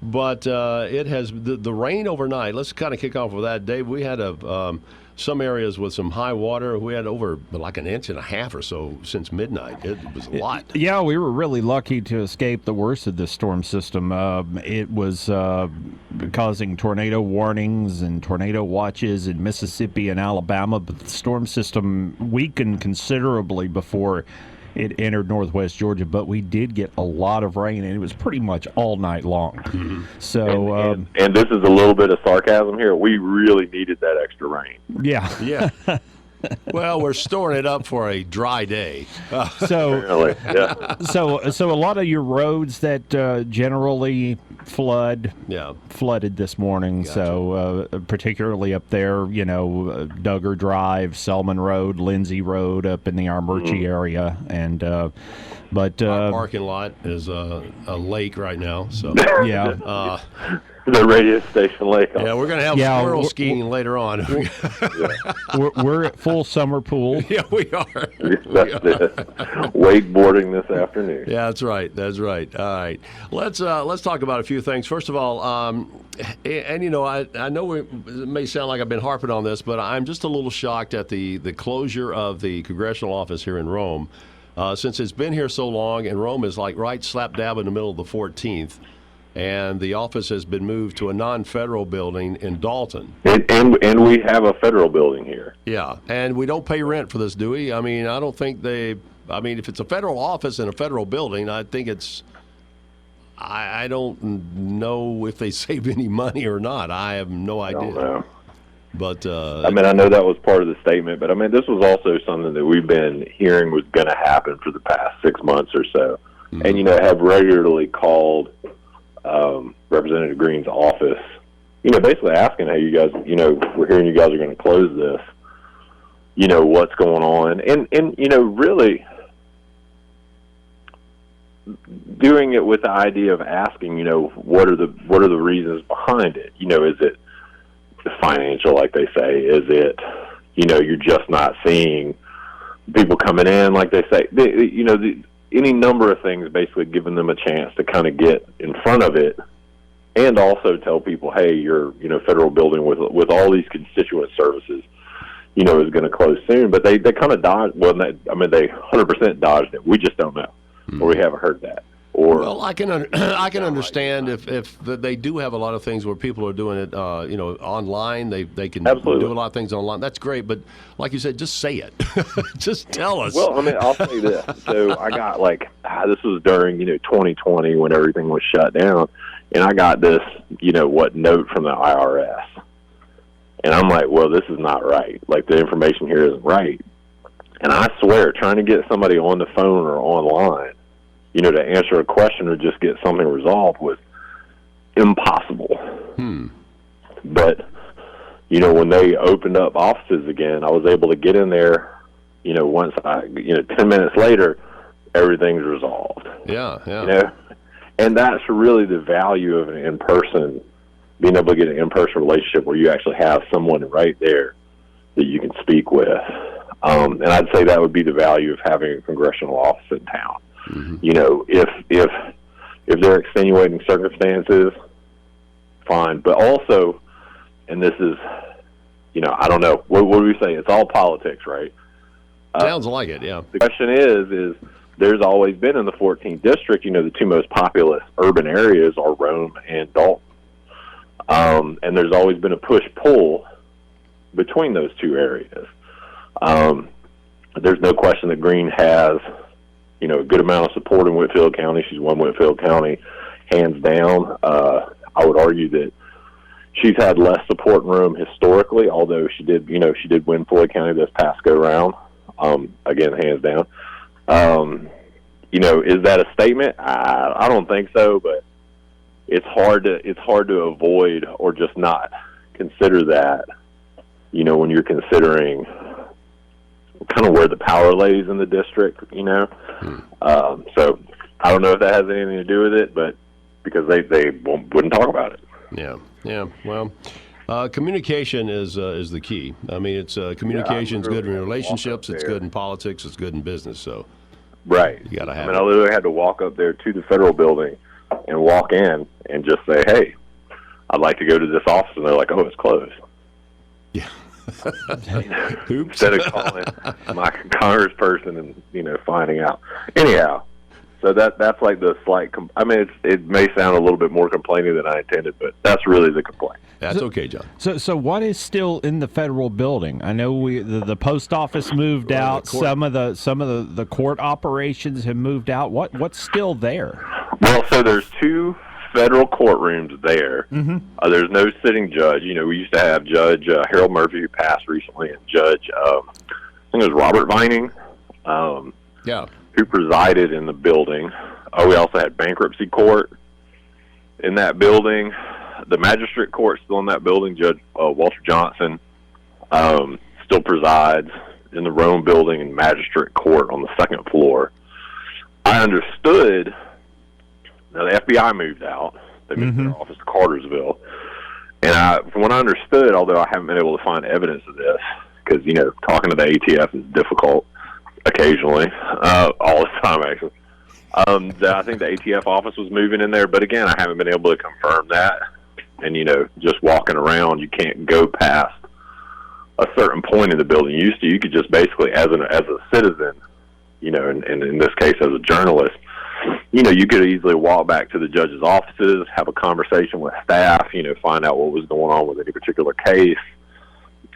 But it has the rain overnight. Let's kind of kick off with that, Dave. We had some areas with some high water. We had over like an inch and a half or so since midnight. It was a lot. Yeah, we were really lucky to escape the worst of this storm system. It was causing tornado warnings and tornado watches in Mississippi and Alabama, but the storm system weakened considerably before it entered northwest Georgia, but we did get a lot of rain, and it was pretty much all night long. Mm-hmm. So, and this is a little bit of sarcasm here. We really needed that extra rain. Yeah. Yeah. Well, we're storing it up for a dry day. So, Really, yeah. so a lot of your roads that generally flooded this morning. Gotcha. So, particularly up there, Duggar Drive, Selman Road, Lindsay Road, up in the Armurchie area, and but Our parking lot is a lake right now. So yeah. The radio station lake. Yeah, we're going to have squirrel skiing later on. We're at full summer pool. Yeah, we are. That's it. Wakeboarding this afternoon. Yeah, that's right. That's right. All right. Let's talk about a few things. First of all, I know it may sound like I've been harping on this, but I'm just a little shocked at the closure of the congressional office here in Rome. Since it's been here so long, and Rome is like right slap dab in the middle of the 14th. And the office has been moved to a non-federal building in Dalton. And we have a federal building here. Yeah, and we don't pay rent for this, do we? I mean, I don't think if it's a federal office in a federal building, I think it's, I don't know if they save any money or not. I have no idea. I don't know. But, I know that was part of the statement, but this was also something that we've been hearing was going to happen for the past 6 months or so. Mm-hmm. And, have regularly called Representative Green's office, basically asking, hey, you guys, we're hearing you guys are going to close this, what's going on, and really doing it with the idea of asking, what are the reasons behind it? Is it financial, like they say? Is it, you're just not seeing people coming in, like they say? Any number of things, basically giving them a chance to kind of get in front of it, and also tell people, hey, your federal building with all these constituent services, is going to close soon. But they kind of dodged. Well, they 100% dodged it. We just don't know, or we haven't heard that. Well, I can understand if they do have a lot of things where people are doing it, online. They can Absolutely do a lot of things online. That's great, but like you said, just say it. Just tell us. Well, I'll say this. So I got this was during 2020 when everything was shut down, and I got this note from the IRS, and I'm like, well, this is not right. Like, the information here isn't right. And I swear, trying to get somebody on the phone or online, to answer a question or just get something resolved was impossible. But, when they opened up offices again, I was able to get in there, once 10 minutes later, everything's resolved. Yeah. And that's really the value of an in-person, being able to get an in-person relationship where you actually have someone right there that you can speak with. And I'd say that would be the value of having a congressional office in town. Mm-hmm. If there are extenuating circumstances, fine. But also, and this is, I don't know, what do we say? It's all politics, right? Sounds like it, yeah. The question is there's always been in the 14th district, the two most populous urban areas are Rome and Dalton. And there's always been a push-pull between those two areas. There's no question that Green has a good amount of support in Whitfield County. She's won Whitfield County hands down. I would argue that she's had less support in Rome historically, although she did win Floyd County this past go round. Again, hands down. Is that a statement? I don't think so, but it's hard to avoid or just not consider that, when you're considering kind of where the power lays in the district, So I don't know if that has anything to do with it, but because they wouldn't talk about it. Yeah. Well, communication is the key. It's communication's good in relationships. It's good in politics. It's good in business. So right, you got to have. I literally had to walk up there to the federal building and walk in and just say, "Hey, I'd like to go to this office," and they're like, "Oh, it's closed." Yeah. Oops. Instead of calling my congressperson and finding out. Anyhow, so that's like the slight. It may sound a little bit more complaining than I intended, but that's really the complaint. That's okay, John. So what is still in the federal building? I know the post office moved out. Some of the court operations have moved out. What's still there? Well, so there's 2 federal courtrooms there. Mm-hmm. There's no sitting judge. We used to have Judge Harold Murphy, who passed recently, and Judge I think it was Robert Vining, Yeah. who presided in the building. We also had bankruptcy court in that building. The magistrate court still in that building. Judge Walter Johnson still presides in the Rome building and magistrate court on the 2nd floor. I understood. Now, the FBI moved out. They moved their office to Cartersville. And from what I understood, although I haven't been able to find evidence of this, because, talking to the ATF is difficult occasionally, all the time, actually, that I think the ATF office was moving in there. But, again, I haven't been able to confirm that. And, just walking around, you can't go past a certain point in the building. You could just basically, as a citizen, and in this case, as a journalist, you could easily walk back to the judge's offices, have a conversation with staff, find out what was going on with any particular case,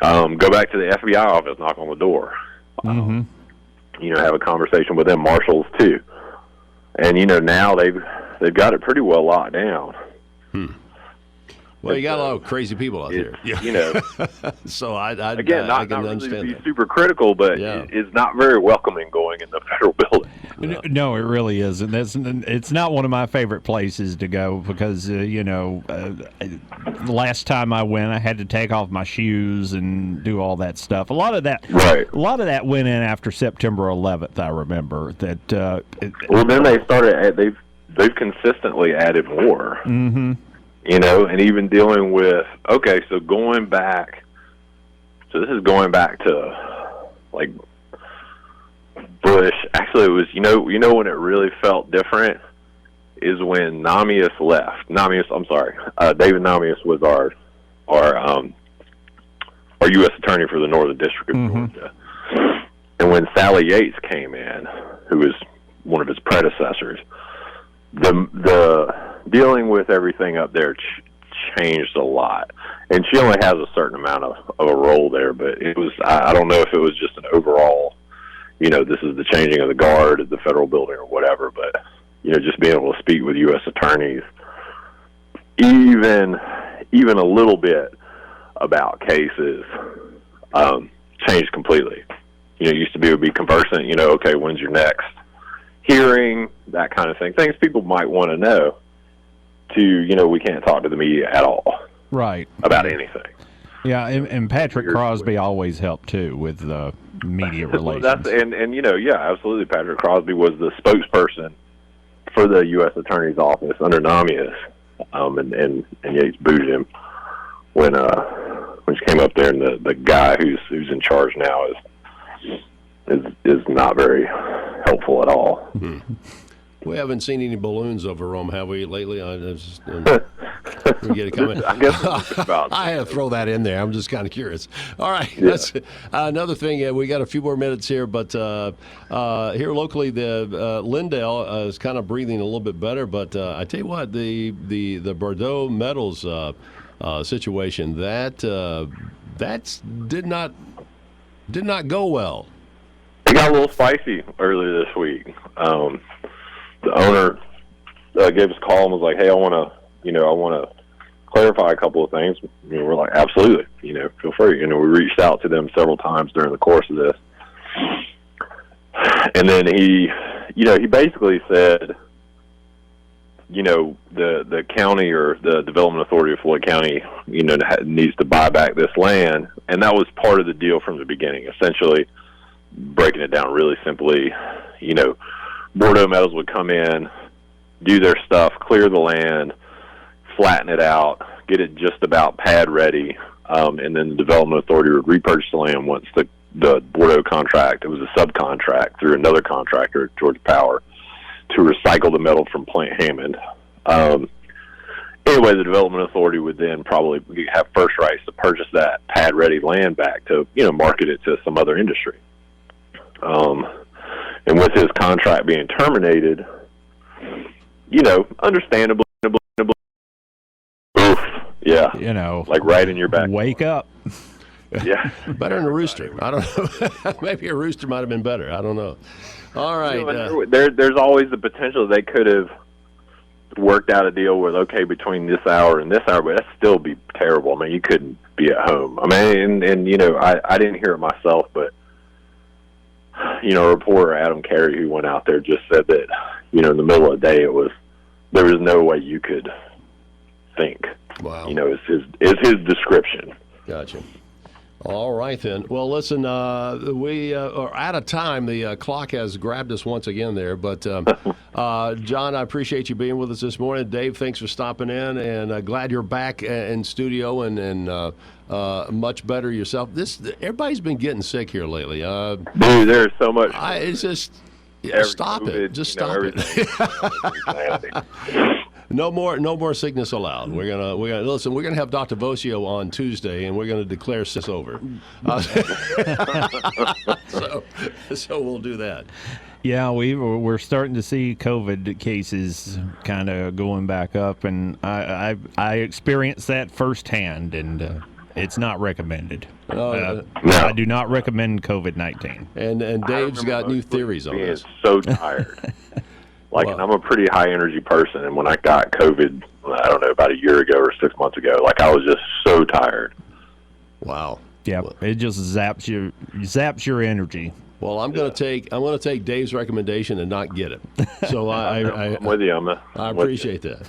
go back to the FBI office, knock on the door, have a conversation with them marshals too. And, now they've got it pretty well locked down. Well, you got a lot of crazy people out there. So I again, I not can really understand be that. super critical, but it's not very welcoming going in the federal building. No, it really isn't. It's not one of my favorite places to go because, the last time I went, I had to take off my shoes and do all that stuff. A lot of that went in after September 11th. I remember that. Well, then they started. They've consistently added more. Mm-hmm. And even dealing with, so going back, this is going back to, like, Bush. Actually, it was, when it really felt different is when Namias left. David Namias was our U.S. Attorney for the Northern District of Georgia. And when Sally Yates came in, who was one of his predecessors, the dealing with everything up there changed a lot, and she only has a certain amount of a role there. But it was I don't know if it was just an overall, this is the changing of the guard at the federal building or whatever. But just being able to speak with U.S. attorneys, even a little bit about cases, changed completely. It used to be conversant. Okay, when's your next hearing? That kind of thing. Things people might want to know. We can't talk to the media at all. Right. About anything. Yeah, and Patrick Crosby always helped, too, with the media relations. Absolutely. Patrick Crosby was the spokesperson for the U.S. Attorney's Office under Namias, and Yates booted him when she came up there, and the guy who's in charge now is not very helpful at all. We haven't seen any balloons over Rome, have we, lately? We get it coming. I guess I had to throw that in there. I'm just kind of curious. All right. That's another thing. We got a few more minutes here, but here locally, the Lindale is kind of breathing a little bit better. But I tell you what, the Bordeaux Metals situation that did not go well. It got a little spicy earlier this week. The owner gave us a call and was like, "Hey, I want to clarify a couple of things." We're like, "Absolutely, feel free." We reached out to them several times during the course of this, and then he basically said, the county or the Development Authority of Floyd County, needs to buy back this land, and that was part of the deal from the beginning. Essentially, breaking it down really simply, Bordeaux Metals would come in, do their stuff, clear the land, flatten it out, get it just about pad ready, and then the Development Authority would repurchase the land once the Bordeaux contract, it was a subcontract through another contractor, Georgia Power, to recycle the metal from Plant Hammond Anyway, the Development Authority would then probably have first rights to purchase that pad-ready land back to, market it to some other industry. And with his contract being terminated, understandably, oof, yeah, like right in your back. Wake up. Yeah, better than a rooster. I don't know. Maybe a rooster might have been better. I don't know. All right. There's always the potential they could have worked out a deal with, okay, between this hour and this hour, but that'd still be terrible. I mean, you couldn't be at home. I mean, and I didn't hear it myself, but reporter Adam Carey, who went out there, just said that in the middle of the day there was no way you could think. Wow. Is his description. Gotcha. All right, then. Well, listen, we are out of time. The clock has grabbed us once again there. But, John, I appreciate you being with us this morning. Dave, thanks for stopping in, and glad you're back in studio and much better yourself. Everybody's been getting sick here lately. Dude, there's so much. It's just stop COVID, it. Just stop it. No more sickness allowed. We're gonna listen. We're gonna have Dr. Vosio on Tuesday, and we're gonna declare this over. So we'll do that. Yeah, we're starting to see COVID cases kind of going back up, and I experienced that firsthand, and it's not recommed. No. I do not recommend COVID-19. And Dave's got new theories on this. So tired. And I'm a pretty high energy person, and when I got COVID, I don't know, about a year ago or 6 months ago, I was just so tired. Wow. Yeah, it just zaps your energy. Well, I'm going to take Dave's recommendation and not get it. So I'm with you. I appreciate that.